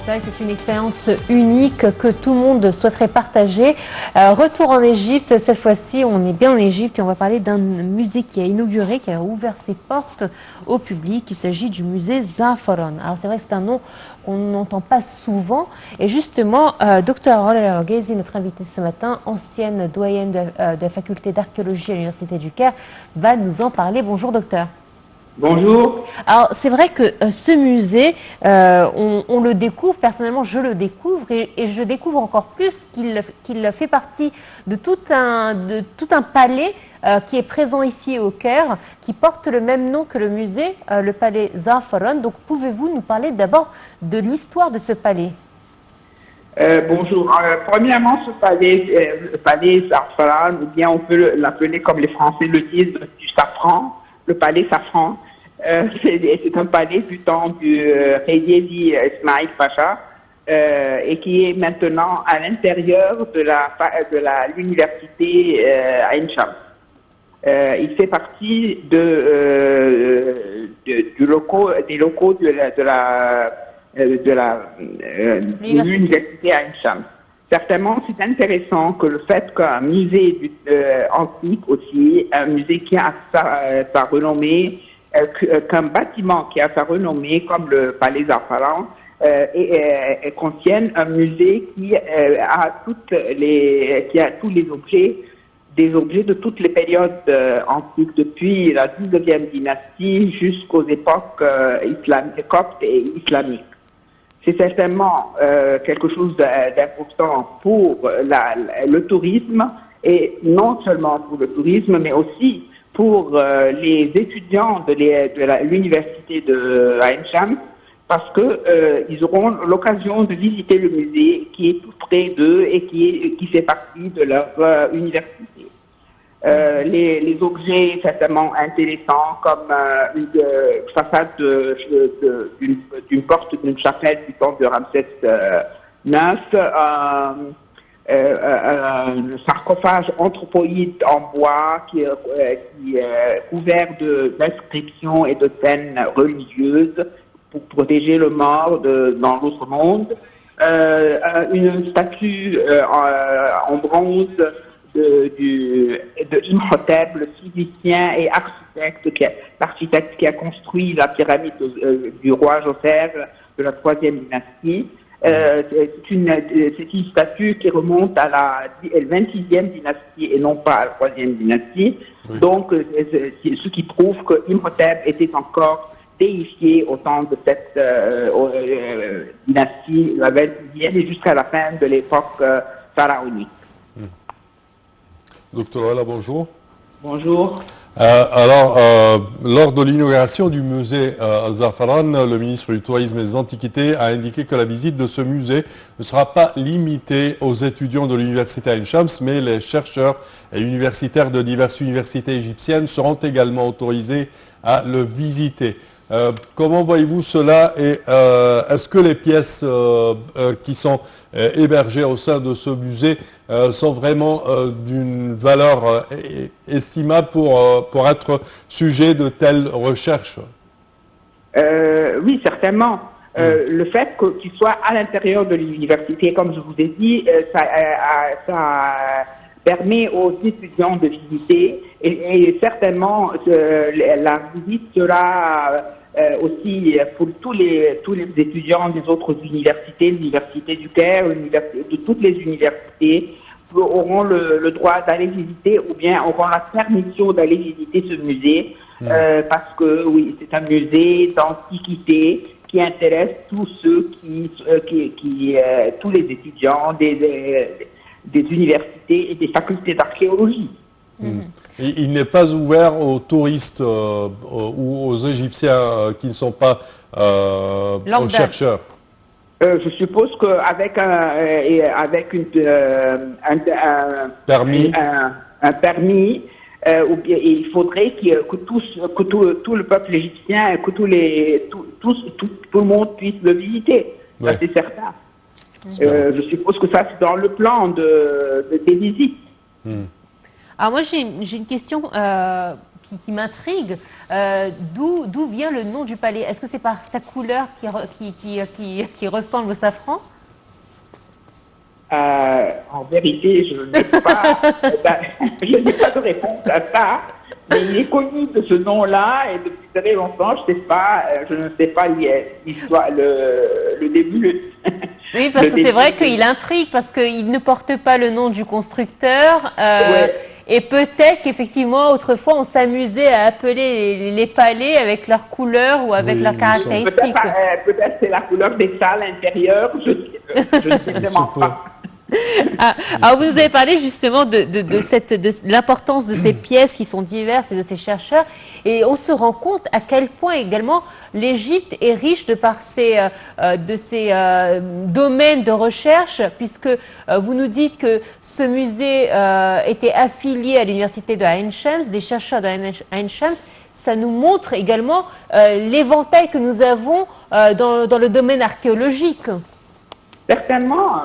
C'est vrai que c'est une expérience unique que tout le monde souhaiterait partager. Retour en Égypte, cette fois-ci on est bien en Égypte et on va parler d'un musée qui a inauguré, qui a ouvert ses portes au public. Il s'agit du musée Zafaran. Alors c'est vrai que c'est un nom qu'on n'entend pas souvent. Et justement, Dr Rola Ghezi, notre invitée ce matin, ancienne doyenne de la faculté d'archéologie à l'Université du Caire, va nous en parler. Bonjour docteur. Bonjour. Alors, c'est vrai que ce musée, on le découvre, personnellement, je le découvre et je découvre encore plus qu'il fait partie de tout un palais qui est présent ici au Caire, qui porte le même nom que le musée, le palais Zafaran. Donc, pouvez-vous nous parler d'abord de l'histoire de ce palais? Bonjour. Premièrement, ce palais, le palais Zafaran, ou bien on peut l'appeler comme les Français le disent, du safran. Le palais Safran, c'est un palais du temps du Yezdi Ismail Pacha et qui est maintenant à l'intérieur de l'université Ain Shams. Il fait partie des locaux de l'université Ain Shams. Certainement, c'est intéressant que le fait qu'un musée antique aussi, un musée qui a sa renommée, qu'un bâtiment qui a sa renommée, comme le palais Zafaran, contienne un musée qui a tous les objets, des objets de toutes les périodes antiques, depuis la 19e dynastie jusqu'aux époques coptes et islamiques. C'est certainement quelque chose d'important pour le tourisme, et non seulement pour le tourisme, mais aussi pour les étudiants de l'université de Ain Shams, parce qu'ils auront l'occasion de visiter le musée qui est tout près d'eux et qui fait partie de leur université. Les objets certainement intéressants, comme une façade d'une porte d'une chapelle du temps de Ramsès IX, un sarcophage anthropoïde en bois qui est couvert d'inscriptions et de scènes religieuses pour protéger le mort dans l'autre monde, une statue en bronze de Imhotep, le physicien et l'architecte qui a construit la pyramide du roi Joseph de la 3e dynastie. C'est une statue qui remonte à la 26e dynastie et non pas à la 3e dynastie. Oui. Donc, ce qui prouve que Imhotep était encore déifié au temps de cette dynastie, la 26e, et jusqu'à la fin de l'époque pharaonique. Docteur Rola, bonjour. Bonjour. Lors de l'inauguration du musée Al-Zafaran, le ministre du Tourisme et des Antiquités a indiqué que la visite de ce musée ne sera pas limitée aux étudiants de l'université Ain Shams, mais les chercheurs et universitaires de diverses universités égyptiennes seront également autorisés à le visiter. Comment voyez-vous cela et est-ce que les pièces qui sont hébergées au sein de ce musée sont vraiment d'une valeur estimable pour être sujet de telles recherches? Oui, certainement. Le fait qu'il soit à l'intérieur de l'université, comme je vous ai dit, ça permet aux étudiants de visiter et certainement la visite sera aussi pour tous les étudiants des autres universités, l'université du Caire, de toutes les universités, auront le droit d'aller visiter ou bien auront la permission d'aller visiter ce musée parce que oui, c'est un musée d'antiquité qui intéresse tous ceux tous les étudiants des universités et des facultés d'archéologie. Il n'est pas ouvert aux touristes ou aux Égyptiens qui ne sont pas aux chercheurs. Je suppose qu'avec un permis, ou bien, il faudrait que tout le peuple égyptien, que tout le monde puisse le visiter. Ouais. C'est certain. Je suppose que ça, c'est dans le plan des visites. Alors moi, j'ai une question qui m'intrigue. D'où vient le nom du palais? Est-ce que c'est par sa couleur qui ressemble au safran? En vérité, je n'ai pas, je n'ai pas de réponse à ça, mais il est connu de ce nom-là et depuis très longtemps, je ne sais pas l'histoire, le début. Oui, parce que c'est vrai qu'il intrigue, parce qu'il ne porte pas le nom du constructeur. Ouais. Et peut-être qu'effectivement, autrefois, on s'amusait à appeler les palais avec leurs couleurs ou avec leurs caractéristiques. Peut-être c'est la couleur des salles intérieures, je ne sais vraiment pas. Alors, vous nous avez parlé justement de l'importance de ces pièces qui sont diverses et de ces chercheurs. Et on se rend compte à quel point également l'Égypte est riche de par ces domaines de recherche, puisque vous nous dites que ce musée était affilié à l'université de Ain Shams, des chercheurs de Ain Shams. Ça nous montre également l'éventail que nous avons dans le domaine archéologique. Certainement,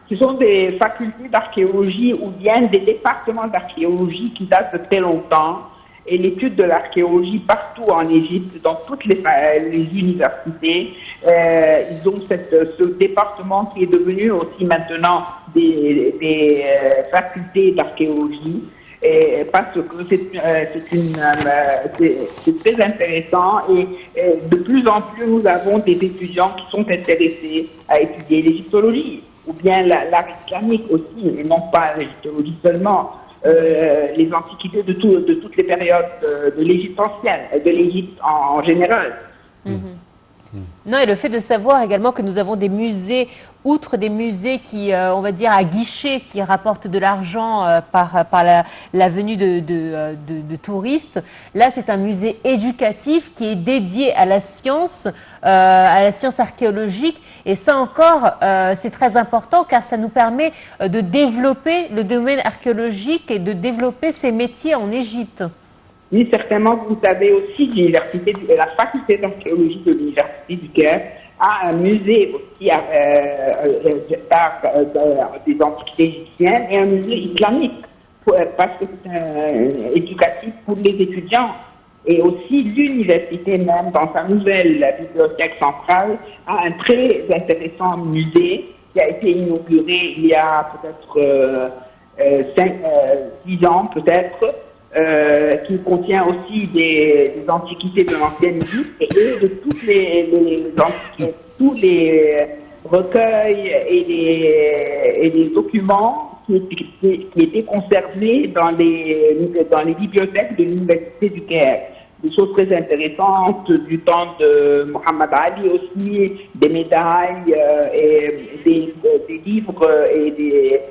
ce sont des facultés d'archéologie ou bien des départements d'archéologie qui datent de très longtemps. Et l'étude de l'archéologie partout en Égypte, dans toutes les universités, ils ont ce département qui est devenu aussi maintenant des facultés d'archéologie. Et parce que c'est très intéressant et de plus en plus nous avons des étudiants qui sont intéressés à étudier l'égyptologie ou bien l'art islamique aussi, et non pas l'égyptologie seulement, les antiquités de toutes les périodes de l'Égypte ancienne, de l'Égypte en général. Non, et le fait de savoir également que nous avons des musées, outre des musées qui, on va dire, à guichet, qui rapportent de l'argent par la venue de touristes. Là, c'est un musée éducatif qui est dédié à la science archéologique. Et ça encore, c'est très important car ça nous permet de développer le domaine archéologique et de développer ces métiers en Égypte. Oui, certainement, vous savez aussi, la faculté d'archéologie de l'Université du Caire a un musée aussi des antiquités égyptiennes et un musée islamique, parce que c'est éducatif pour les étudiants. Et aussi, l'université même, dans sa nouvelle bibliothèque centrale, a un très intéressant musée qui a été inauguré il y a peut-être 10 ans, peut-être, qui contient aussi des antiquités de l'ancienne Égypte et de toutes tous les recueils et les documents qui étaient conservés dans les bibliothèques de l'Université du Caire. Des choses très intéressantes du temps de Mohammed Ali aussi, des médailles et des livres et des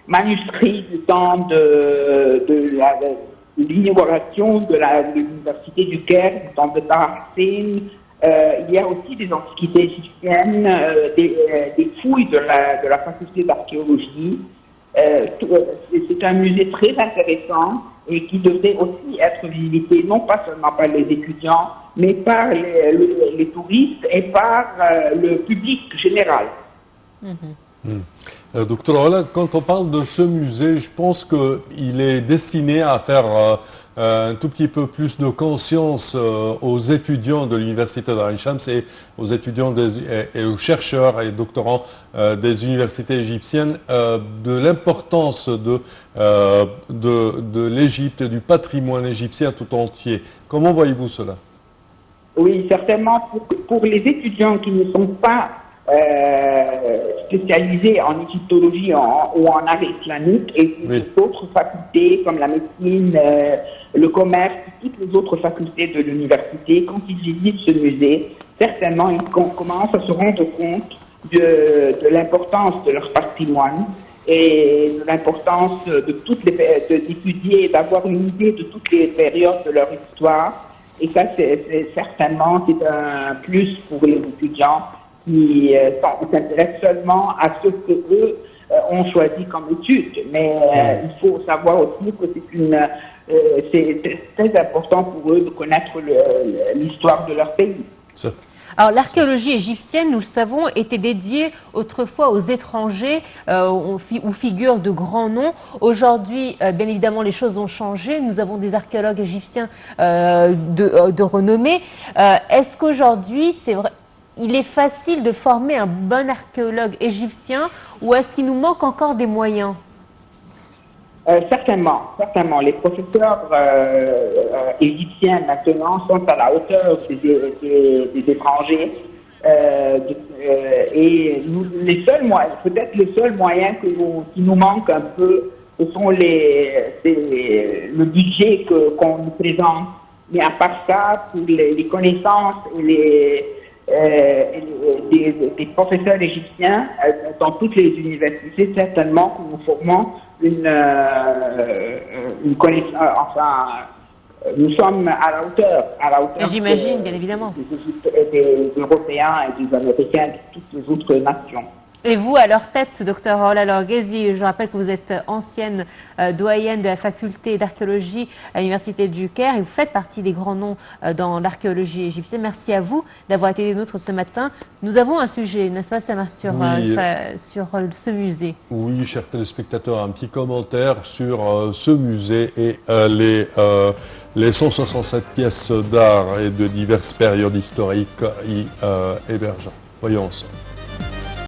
manuscrits du temps de l'inauguration de l'Université du Caire, du temps de Taha Hussein. Il y a aussi des antiquités égyptiennes, des fouilles de la faculté d'archéologie. C'est un musée très intéressant et qui devrait aussi être visité non pas seulement par les étudiants, mais par les touristes et par le public général. Docteur Hollande, quand on parle de ce musée, je pense qu'il est destiné à faire un tout petit peu plus de conscience aux étudiants de l'université d'Ain Shams et aux étudiants et aux chercheurs et doctorants des universités égyptiennes de l'importance de l'Égypte et du patrimoine égyptien tout entier. Comment voyez-vous cela? Oui, certainement pour les étudiants qui ne sont pas spécialisés en égyptologie ou en art islamique et d'autres facultés comme la médecine, le commerce, toutes les autres facultés de l'université, quand ils visitent ce musée, certainement ils commencent à se rendre compte de l'importance de leur patrimoine et de l'importance d'étudier, d'avoir une idée de toutes les périodes de leur histoire. Et ça, certainement, c'est un plus pour les étudiants qui s'intéressent seulement à ce qu'eux ont choisi comme étude. Mais il faut savoir aussi que c'est très important pour eux de connaître l'histoire de leur pays. Alors l'archéologie égyptienne, nous le savons, était dédiée autrefois aux étrangers, aux figures de grands noms. Aujourd'hui, bien évidemment, les choses ont changé. Nous avons des archéologues égyptiens de renommée. Est-ce qu'aujourd'hui, c'est vrai, il est facile de former un bon archéologue égyptien ou est-ce qu'il nous manque encore des moyens? Certainement, certainement. Les professeurs égyptiens maintenant sont à la hauteur des étrangers. Et nous, les seuls moyens, peut-être les seuls moyens qui nous manquent un peu, ce sont le budget qu'on nous présente. Mais à part ça, pour les connaissances et des professeurs égyptiens dans toutes les universités, certainement que nous formons une connaissance, nous sommes à la hauteur J'imagine, bien évidemment. des Européens et des Américains, de toutes les autres nations. Et vous, à leur tête, docteur Ola Lorghezi, je rappelle que vous êtes ancienne doyenne de la faculté d'archéologie à l'Université du Caire et vous faites partie des grands noms dans l'archéologie égyptienne. Merci à vous d'avoir été des nôtres ce matin. Nous avons un sujet, n'est-ce pas, Samar, sur ce musée. Oui, chers téléspectateurs, un petit commentaire sur ce musée et les 167 pièces d'art et de diverses périodes historiques y hébergeant. Voyons ensemble.